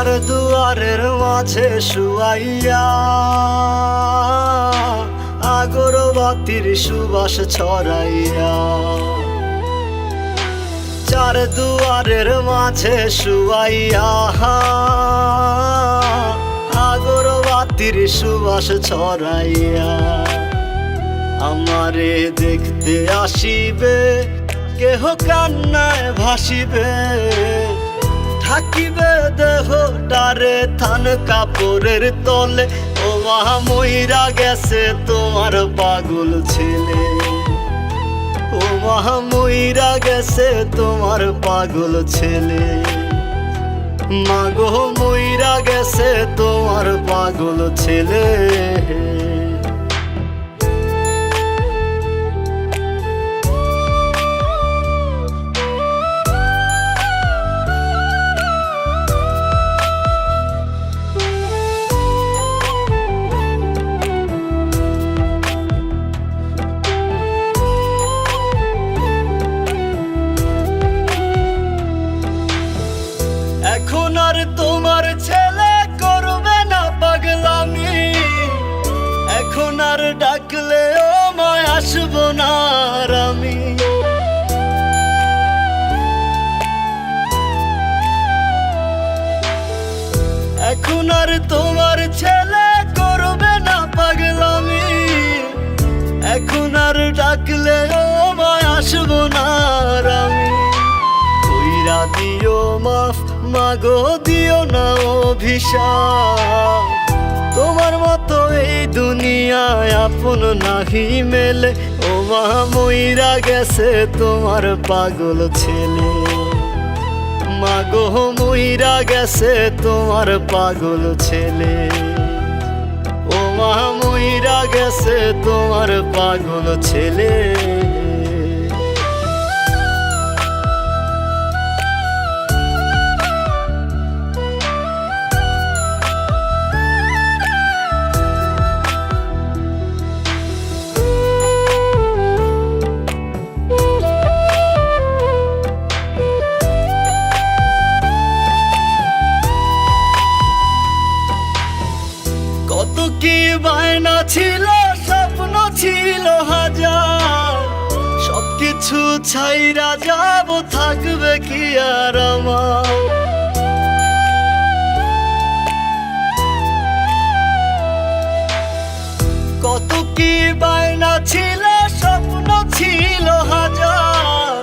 চার দুয়ারের মাঝে শুয়াইয়া আগরবাতির সুবাস ছড়াইয়া, চার দুয়ারের মাঝে শুয়াইয়া আগরবাতির সুবাস ছড়াইয়া, আমারে দেখতে আসিবে কেহ কান্নায় ভাসিবে, থাকিবে দেহটারে থান কাপড়ের তলে। ও মা মইরা গেছে তোমার পাগল ছেলে, ও মা মইরা গেছে তোমার পাগল ছেলে, মাগো মইরা গেছে তোমার পাগল ছেলে। এখন আর তোমার ছেলে করবে না পাগলামি, এখন আর ডাকলেও মায় আসবো না আর আমি। এখন আর তোমার ছেলে করবে না পাগলামি, এখন আর ডাকলেও মায় আসবো না আর আমি। কইরা দিও মাফ মাগো, দিও না অভিশাপ, তোমার মতো এই দুনিয়ায় আপন নাহি মেলে। ও মা মইরা গেছে তোমার পাগল ছেলে, মাগো মইরা গেছে তোমার পাগল ছেলে, ও মা মইরা গেছে তোমার পাগল ছেলে। কত কি বায়না ছিল, স্বপ্ন ছিল হাজার, সবকিছু ছাইরা যাব, থাকবে কি আর আমার। কত কি বায়না ছিল, স্বপ্ন ছিল হাজার,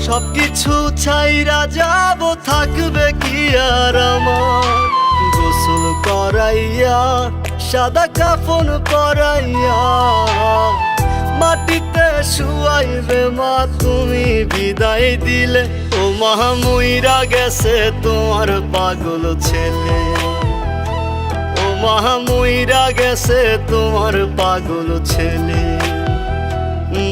সবকিছু ছাইরা যাব, থাকবে কি আর আমার। গোসল করাইয়া সাদা কাফন পরাইয়া মাটিতে শুয়াইবে মা তুমি বিদায় দিলে। ও মা মইরা গেছে তোমার পাগল ছেলে, ও মা মইরা গেছে তোমার পাগল ছেলে,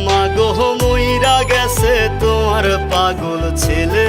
মাগো মইরা গেছে তোমার পাগল ছেলে।